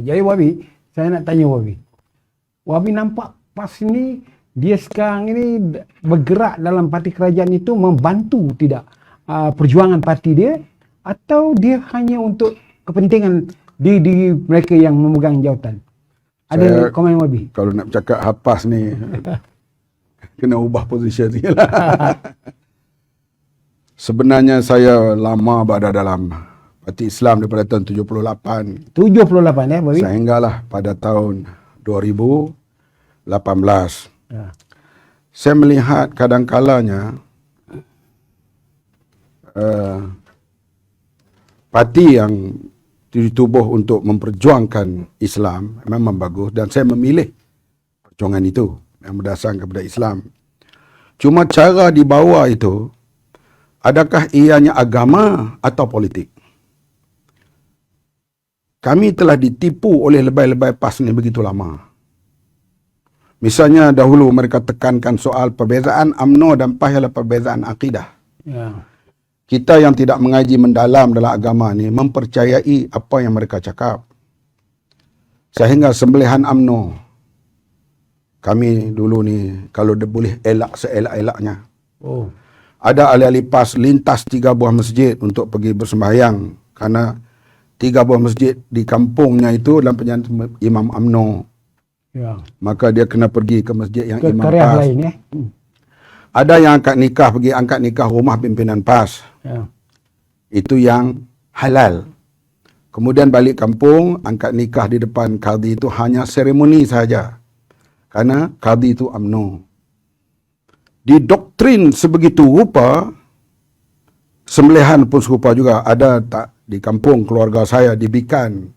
Jadi Wabi, saya nak tanya Wabi. Wabi nampak PAS ini, dia sekarang ini bergerak dalam parti kerajaan itu membantu tidak perjuangan parti dia, atau dia hanya untuk kepentingan di mereka yang memegang jawatan? Ada komen Wabi? Kalau nak bercakap PAS ni, kena ubah position sikit lah. Sebenarnya saya lama berada dalam Parti Islam daripada tahun 78. 78 Wabi? Sehinggalah pada tahun 2018. Ya. Saya melihat kadang-kalanya parti yang ditubuh untuk memperjuangkan Islam memang bagus, dan saya memilih perjuangan itu yang berdasarkan kepada Islam. Cuma cara dibawa itu, adakah ianya agama atau politik? Kami telah ditipu oleh lebay-lebay PAS ni begitu lama. Misalnya dahulu mereka tekankan soal perbezaan UMNO dan PAS ialah perbezaan akidah. Ya. Kita yang tidak mengaji mendalam dalam agama ni mempercayai apa yang mereka cakap. Sehingga sembelihan UMNO, kami dulu ni kalau dia boleh elak seelak-elaknya. Oh. Ada ahli-ahli PAS lintas 3 buah masjid untuk pergi bersembahyang, karena 3 buah masjid di kampungnya itu dalam penjantan Imam UMNO. Ya. Maka dia kena pergi ke masjid yang Ke Imam karya PAS. lain ya. Ada yang angkat nikah, pergi angkat nikah rumah pimpinan PAS. Ya. Itu yang halal. Kemudian balik kampung, angkat nikah di depan qadi itu hanya seremoni saja. Karena qadi itu UMNO. Didoktrin sebegitu rupa, sembelihan pun serupa juga. Ada tak di kampung keluarga saya dibikan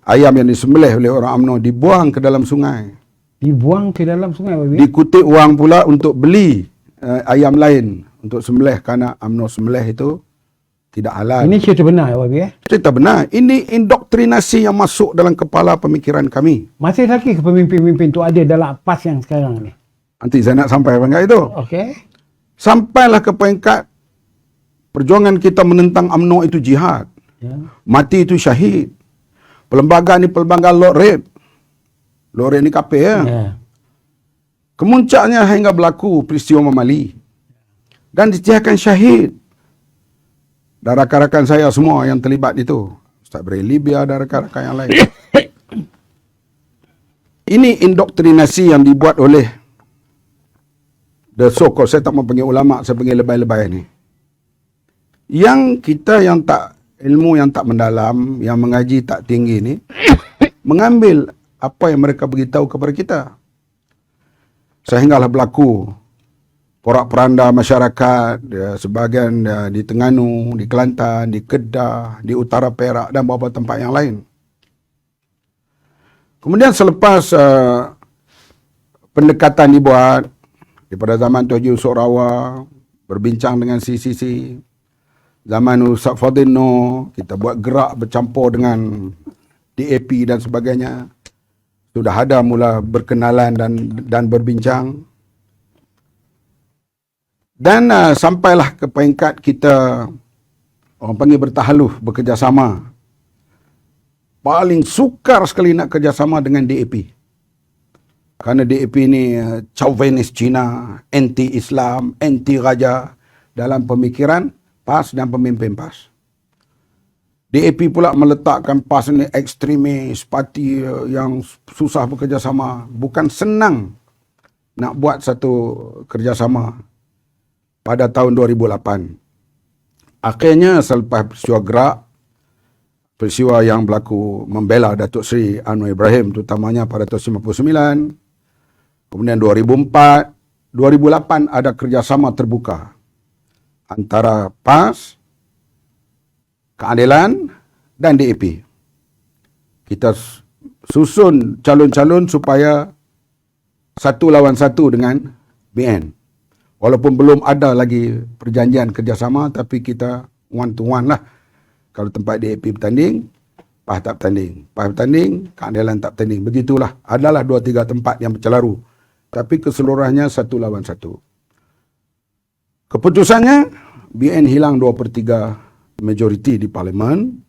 ayam yang disembelih oleh orang UMNO dibuang ke dalam sungai. Dibuang ke dalam sungai Wabi? Dikutip wang pula untuk beli ayam lain untuk sembelih, karena UMNO sembelih itu tidak halal. Ini cerita benar Wabi ya? Cerita benar. Ini indoktrinasi yang masuk dalam kepala pemikiran kami. Masih lagi ke pemimpin-pemimpin tu ada dalam PAS yang sekarang ni? Nanti saya nak sampai peringkat itu. Okey. Sampailah ke peringkat perjuangan kita menentang UMNO itu jihad. Ya. Mati itu syahid. Perlembagaan ni perlembagaan Lord Raid. Lord Raid ni kafir ya. Ya. Kemuncaknya hingga berlaku peristiwa Mamali. Dan dijadikan syahid. Dan rakan-rakan saya semua yang terlibat itu. Ustaz Bray Libya dan rakan-rakan yang lain. Ini indoktrinasi yang dibuat oleh the so-called, saya tak mau panggil ulama', saya panggil lebay-lebay ni. Yang kita yang tak ilmu, yang tak mendalam, yang mengaji tak tinggi ni, mengambil apa yang mereka beritahu kepada kita. Sehinggalah berlaku porak-poranda masyarakat, sebahagian di Terengganu, di Kelantan, di Kedah, di Utara Perak dan beberapa tempat yang lain. Kemudian selepas pendekatan dibuat daripada zaman Tuan Haji Yusof Rawa, berbincang dengan CCC, zaman Ustaz Fadil Noor, kita buat gerak bercampur dengan DAP dan sebagainya. Sudah ada mula berkenalan dan berbincang. Dan sampailah ke peringkat kita, orang panggil bertahaluf, bekerjasama. Paling sukar sekali nak kerjasama dengan DAP. Kerana DAP ni chauvinis Cina, anti-Islam, anti-raja dalam pemikiran PAS dan pemimpin PAS. DAP pula meletakkan PAS ni ekstremis, parti yang susah bekerjasama. Bukan senang nak buat satu kerjasama pada tahun 2008. Akhirnya selepas peristiwa gerak, peristiwa yang berlaku membela Datuk Seri Anwar Ibrahim, terutamanya pada tahun 1999, kemudian 2004, 2008 ada kerjasama terbuka antara PAS, Keadilan dan DAP. Kita susun calon-calon supaya satu lawan satu dengan BN. Walaupun belum ada lagi perjanjian kerjasama, tapi kita one to one lah. Kalau tempat DAP bertanding, PAS tak bertanding. PAS bertanding, Keadilan tak bertanding. Begitulah. Adalah 2-3 tempat yang bercelaru. Tapi keseluruhannya satu lawan satu. Keputusannya, BN hilang 2/3 majoriti di Parlimen.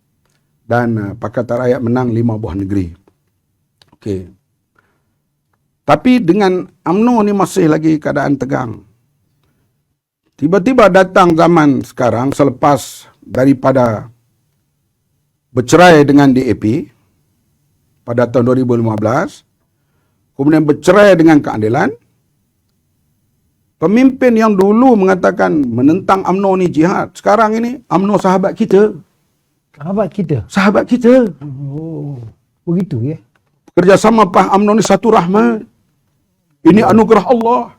dan Pakatan Rakyat menang 5 buah negeri. Okey. Tapi dengan UMNO ni masih lagi keadaan tegang. Tiba-tiba datang zaman sekarang selepas daripada bercerai dengan DAP pada tahun 2015, kemudian bercerai dengan keadilan. Pemimpin yang dulu mengatakan menentang UMNO ni jihad, sekarang ini UMNO sahabat kita. Sahabat kita. Sahabat kita. Oh, begitu ya. Kerjasama PAS UMNO ni satu rahmat. Ini anugerah Allah.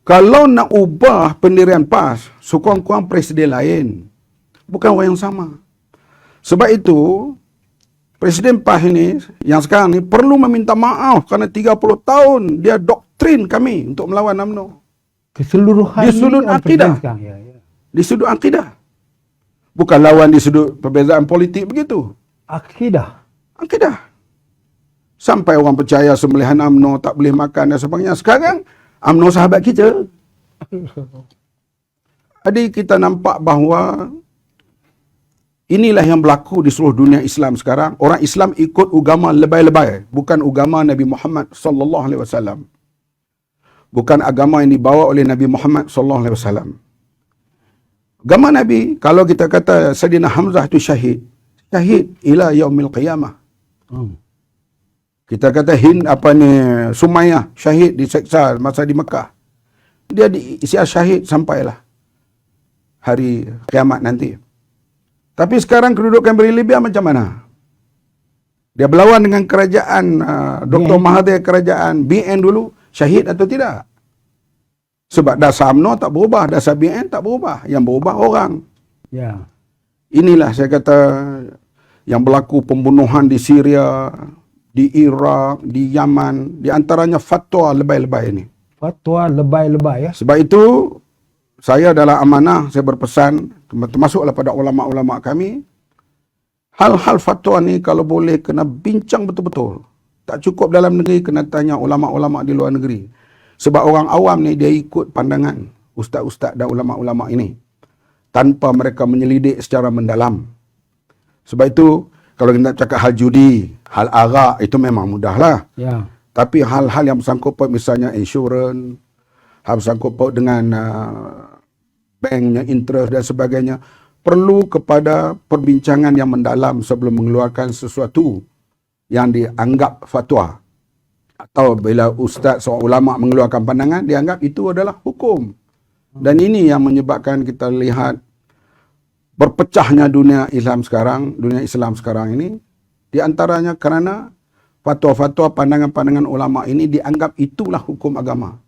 Kalau nak ubah pendirian PAS, sekurang-kurang presiden lain. Bukan orang yang sama. Sebab itu, Presiden PAS ini, yang sekarang ni, perlu meminta maaf kerana 30 tahun dia doktrin kami untuk melawan UMNO. Keseluruhan Di sudut ini akidah. Ya, ya. Di sudut akidah. Bukan lawan di sudut perbezaan politik begitu. Akidah. Akidah. Sampai orang percaya sembelihan UMNO tak boleh makan dan sebagainya. Sekarang, UMNO sahabat kita. Jadi kita nampak bahawa inilah yang berlaku di seluruh dunia Islam sekarang. Orang Islam ikut agama lebay-lebay, bukan agama Nabi Muhammad sallallahu alaihi wasallam. Bukan agama yang dibawa oleh Nabi Muhammad sallallahu alaihi wasallam. Agama Nabi, kalau kita kata Sayyidina Hamzah itu syahid ila yaumil qiyamah. Kita kata Sumayyah syahid diseksa masa di Mekah. Dia diisiar syahid sampailah hari kiamat nanti. Tapi sekarang kedudukan beri Libya macam mana? Dia berlawan dengan kerajaan Dr. Mahathir, kerajaan BN dulu, syahid atau tidak? Sebab dasar UMNO tak berubah, dasar BN tak berubah. Yang berubah orang. Ya. Inilah saya kata yang berlaku pembunuhan di Syria, di Iraq, di Yaman, di antaranya fatwa lebay-lebay ini. Fatwa lebay-lebay ya. Sebab itu saya dalam amanah saya berpesan termasuklah pada ulama-ulama kami, hal-hal fatwa ni kalau boleh kena bincang betul-betul. Tak cukup dalam negeri, kena tanya ulama-ulama di luar negeri. Sebab orang awam ni dia ikut pandangan ustaz-ustaz dan ulama-ulama ini tanpa mereka menyelidik secara mendalam. Sebab itu kalau kita cakap hal judi, hal arak, itu memang mudahlah. Ya. Tapi hal-hal yang bersangkut paut misalnya insurans, hal bersangkut paut dengan banknya interest dan sebagainya, perlu kepada perbincangan yang mendalam sebelum mengeluarkan sesuatu yang dianggap fatwa. Atau bila ustaz seorang ulama mengeluarkan pandangan, dianggap itu adalah hukum. Dan ini yang menyebabkan kita lihat berpecahnya dunia Islam sekarang ini, di antaranya kerana fatwa-fatwa pandangan-pandangan ulama ini dianggap itulah hukum agama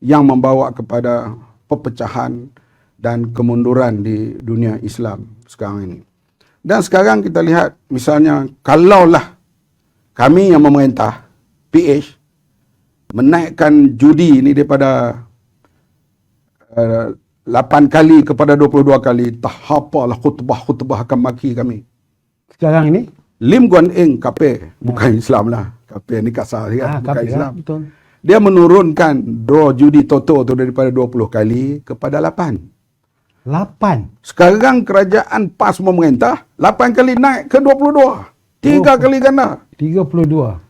yang membawa kepada perpecahan dan kemunduran di dunia Islam sekarang ini. Dan sekarang kita lihat misalnya kalaulah kami yang memerintah PH menaikkan judi ini daripada 8 kali kepada 22 kali, tak apalah khutbah akan maki kami. Sekarang ini? Lim Guan Eng KP, bukan Islam lah. KP ni kasar kan, bukan KP, Islam. Betul. Dia menurunkan draw judi Toto tu daripada 20 kali kepada 8. 8. Sekarang kerajaan PAS memerintah, 8 kali naik ke 22. 3 kali ganda. 32.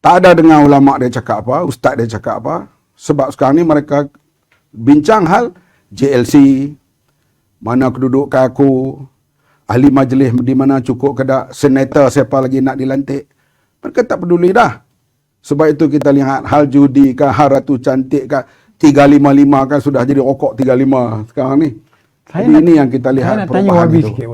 Tak ada dengar ulama dia cakap apa, ustaz dia cakap apa. Sebab sekarang ni mereka bincang hal JLC, mana kedudukan aku, ahli majlis di mana cukup ke tak, senator siapa lagi nak dilantik. Mereka tak peduli dah. Sebab itu kita lihat hal judi kan, hal Ratu Cantik kan, 355 kan sudah jadi rokok 35 sekarang ni. Jadi ini yang kita lihat saya nak tanya perubahan Wabi itu. sikit.